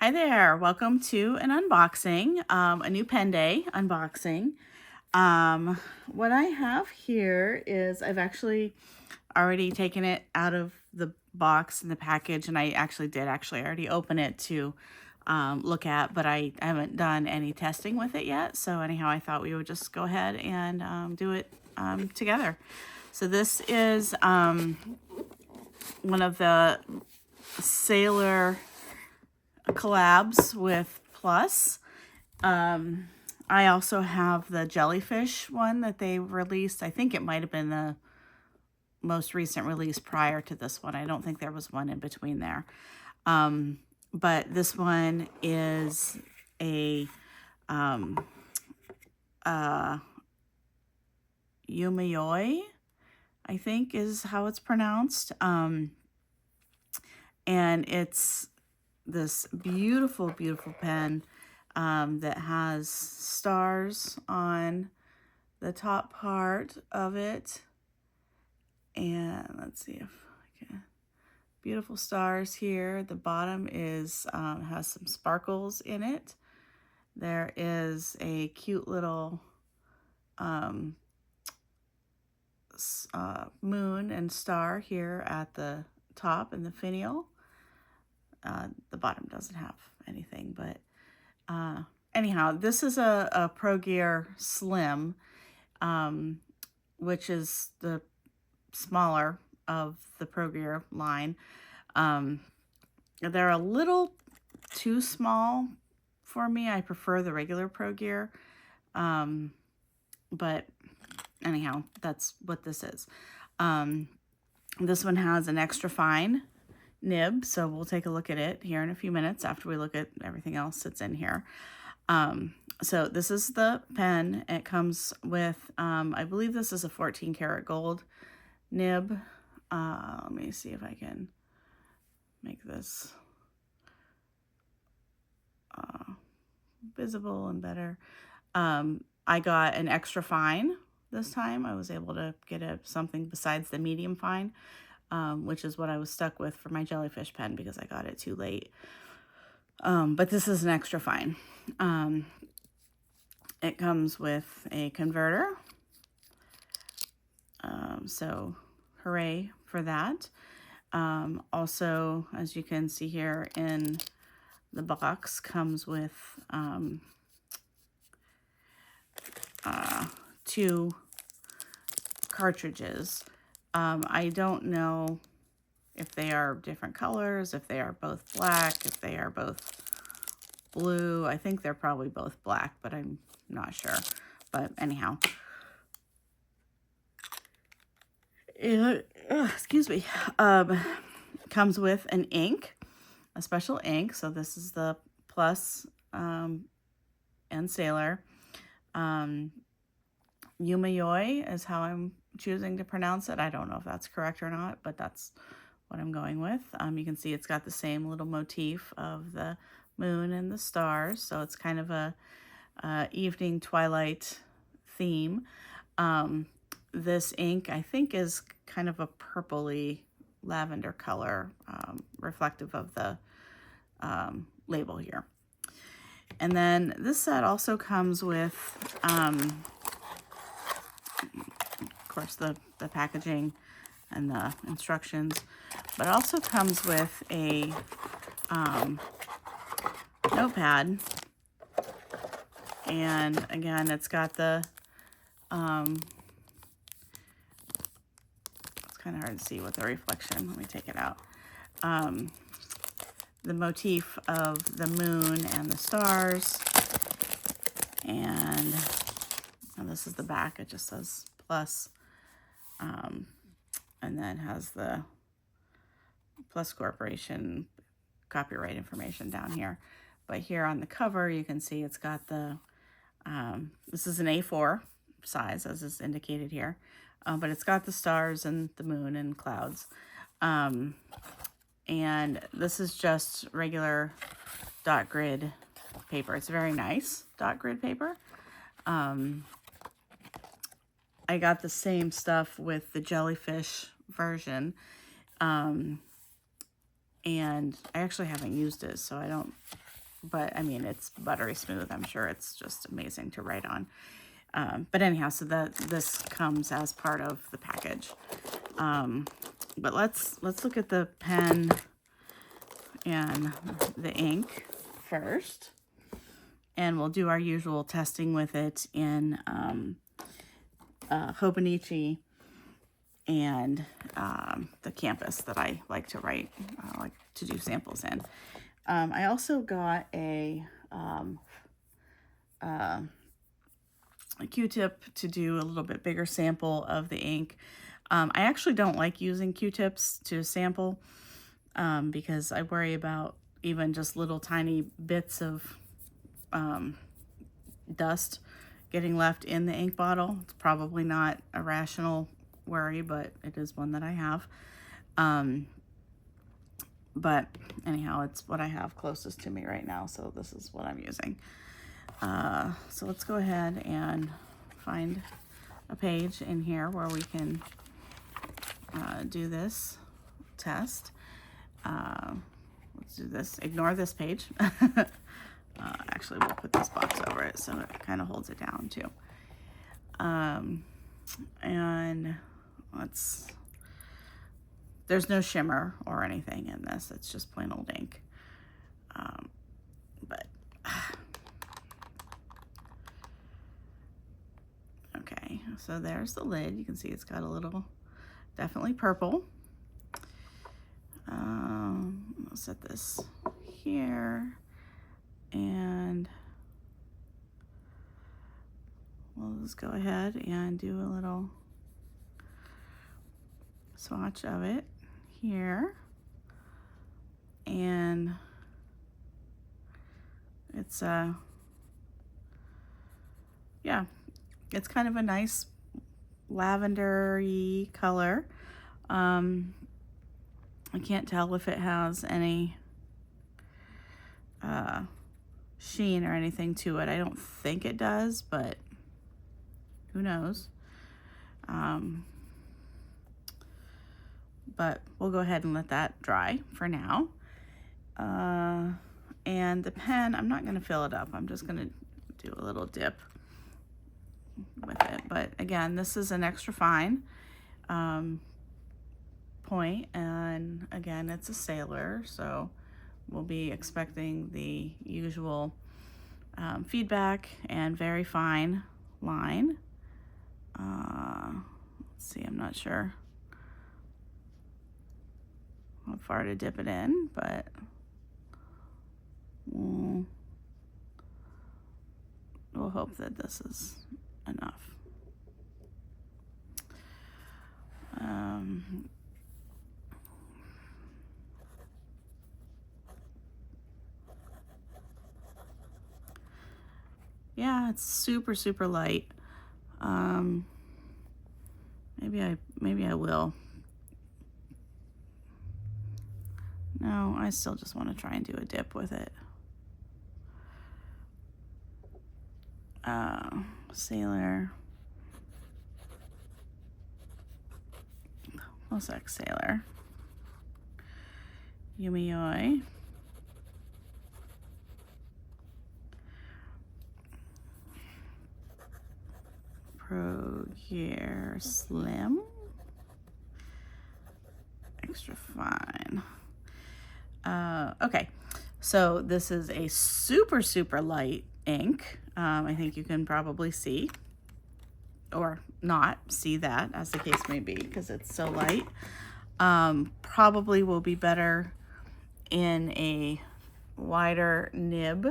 Hi there, welcome to an unboxing, a new pen day unboxing. What I have here is I've actually already taken it out of the box and the package, and I actually did already open it to look at, but I haven't done any testing with it yet. So anyhow, I thought we would just go ahead and do it together. So this is one of the Sailor collabs with PLUS. I also have the jellyfish one that they released. I think it might have been the most recent release prior to this one. I don't think there was one in between there. But this one is a Yumeyoi, I think is how it's pronounced. And it's this beautiful, beautiful pen that has stars on the top part of it. And let's see if I can. Beautiful stars here. The bottom is has some sparkles in it. There is a cute little moon and star here at the top in the finial. The bottom doesn't have anything, but anyhow, this is a Pro Gear Slim, which is the smaller of the Pro Gear line. They're a little too small for me. I prefer the regular Pro Gear, but anyhow, that's what this is. This one has an extra fine nib, so we'll take a look at it here in a few minutes after we look at everything else that's in here. So this is the pen. It comes with, I believe this is a 14 karat gold nib. Let me see if I can make this visible and better. I got an extra fine this time. I was able to get something besides the medium fine, which is what I was stuck with for my jellyfish pen because I got it too late. But this is an extra fine. It comes with a converter. So hooray for that. Also, as you can see here in the box, comes with two cartridges. I don't know if they are different colors, if they are both black, if they are both blue. I think they're probably both black, but I'm not sure. But anyhow, excuse me, comes with an ink, a special ink. So this is the PLUS and Sailor. Yumeyoi is how I'm choosing to pronounce it. I don't know if that's correct or not, but that's what I'm going with. You can see it's got the same little motif of the moon and the stars, so it's kind of a evening twilight theme. This ink, I think, is kind of a purpley lavender color, reflective of the label here. And then this set also comes with, of course, the packaging and the instructions, but also comes with a notepad. And again, it's got the, it's kind of hard to see with the reflection. Let me take it out. The motif of the moon and the stars. And this is the back. It just says PLUS. And then has the PLUS Corporation copyright information down here. But here on the cover, you can see it's got the, this is an A4 size, as is indicated here. But it's got the stars and the moon and clouds. And this is just regular dot grid paper. It's very nice dot grid paper. I got the same stuff with the jellyfish version. And I actually haven't used it, so I don't but I mean, it's buttery smooth. I'm sure it's just amazing to write on. But anyhow, so this comes as part of the package. But let's look at the pen and the ink first, and we'll do our usual testing with it in Hobonichi and the campus that I like to write, like to do samples in. I also got a Q-tip to do a little bit bigger sample of the ink. I actually don't like using Q-tips to sample because I worry about even just little tiny bits of dust getting left in the ink bottle. It's probably not a rational worry, but it is one that I have. But anyhow, it's what I have closest to me right now, so this is what I'm using. So let's go ahead and find a page in here where we can do this test. Let's do this. Ignore this page. Actually, we'll put this box over it so it kind of holds it down too. And there's no shimmer or anything in this. It's just plain old ink. But okay, so there's the lid. You can see it's got a little, definitely purple. I'll set this here, and we'll just go ahead and do a little swatch of it here. And it's yeah, it's kind of a nice lavender-y color. I can't tell if it has any sheen or anything to it. I don't think it does, but who knows. But we'll go ahead and let that dry for now. And the pen, I'm not going to fill it up. I'm just going to do a little dip with it. But again, this is an extra fine point, and again, it's a sailor, so we'll be expecting the usual feedback and very fine line. Let's see, I'm not sure how far to dip it in, but we'll hope that this is enough. Yeah, it's super, super light. Maybe I will. No, I still just want to try and do a dip with it. Sailor. PLUS Sailor. Yumeyoi. Pro Gear Slim. Extra fine. Okay, so this is a super, super light ink. I think you can probably see, or not see that, as the case may be, because it's so light. Probably will be better in a wider nib.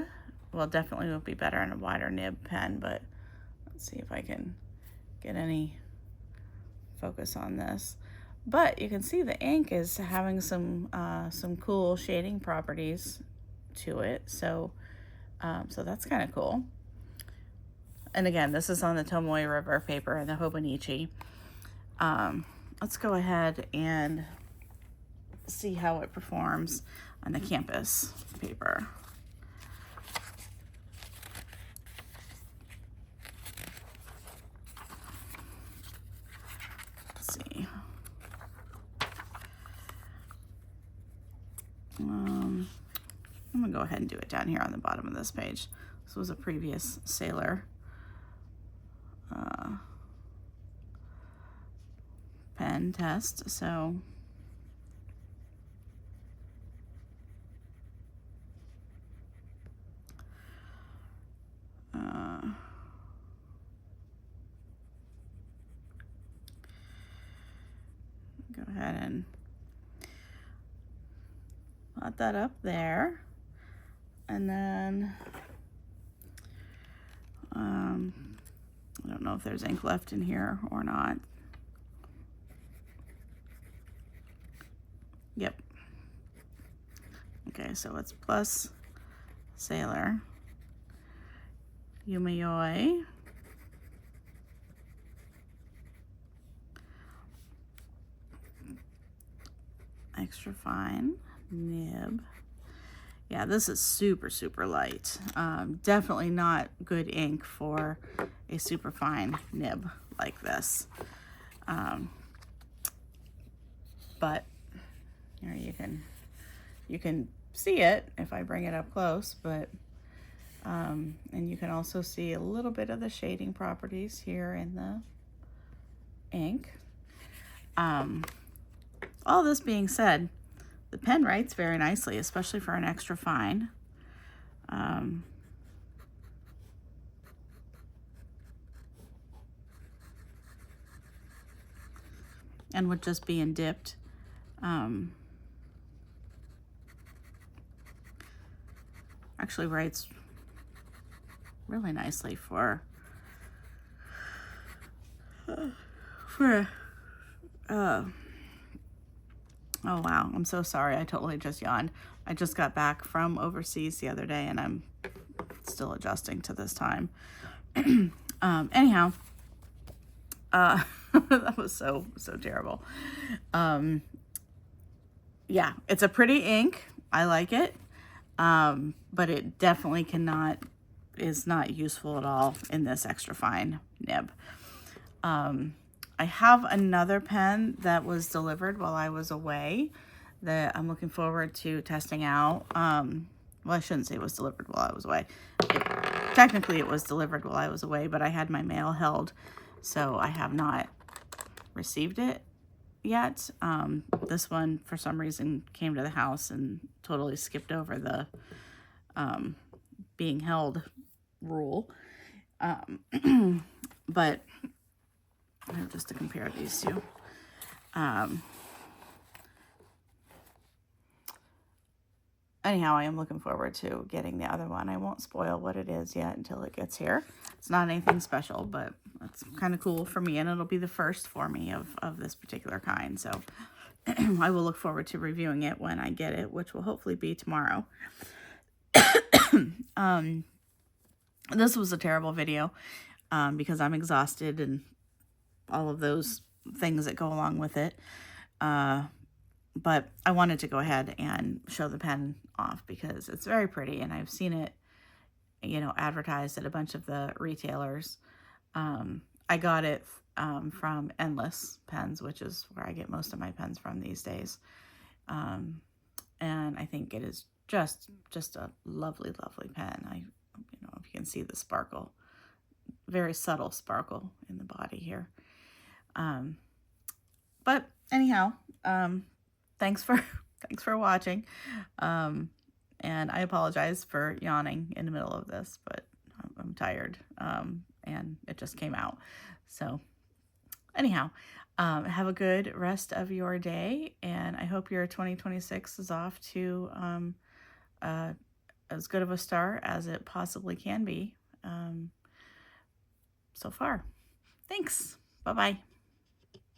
Well, definitely will be better in a wider nib pen, but let's see if I can get any focus on this. But you can see the ink is having some cool shading properties to it, so that's kind of cool. And again, this is on the Tomoe River paper and the Hobonichi. Let's go ahead and see how it performs on the campus paper. Let's see. I'm gonna go ahead and do it down here on the bottom of this page. This was a previous Sailor pen test, so go ahead and put that up there, and then I don't know if there's ink left in here or not. Yep. Okay, so it's PLUS Sailor Yumeyoi extra fine nib. Yeah, this is super, super light. Definitely not good ink for a super fine nib like this. But here you can see it if I bring it up close, but and you can also see a little bit of the shading properties here in the ink. All this being said, the pen writes very nicely, especially for an extra fine. And with just being dipped, actually writes really nicely for oh wow, I'm so sorry, I totally just yawned. I just got back from overseas the other day and I'm still adjusting to this time. Anyhow, that was so terrible. Yeah, it's a pretty ink. I like it. But it definitely is not useful at all in this extra fine nib. I have another pen that was delivered while I was away that I'm looking forward to testing out. Well, I shouldn't say it was delivered while I was away. Technically, it was delivered while I was away, but I had my mail held, so I have not received it yet. This one, for some reason, came to the house and totally skipped over the being held rule. But just to compare these two. Anyhow, I am looking forward to getting the other one. I won't spoil what it is yet until it gets here. It's not anything special, but it's kind of cool for me, and it'll be the first for me of this particular kind. So I will look forward to reviewing it when I get it, which will hopefully be tomorrow. This was a terrible video because I'm exhausted and all of those things that go along with it. But I wanted to go ahead and show the pen off because it's very pretty, and I've seen it, you know, advertised at a bunch of the retailers. I got it from Endless Pens, which is where I get most of my pens from these days. And I think it is just a lovely, lovely pen. You know, if you can see the sparkle, very subtle sparkle in the body here. But anyhow, thanks for watching. And I apologize for yawning in the middle of this, but I'm tired. And it just came out. So anyhow, have a good rest of your day, and I hope your 2026 is off to as good of a start as it possibly can be so far. Thanks. Bye-bye.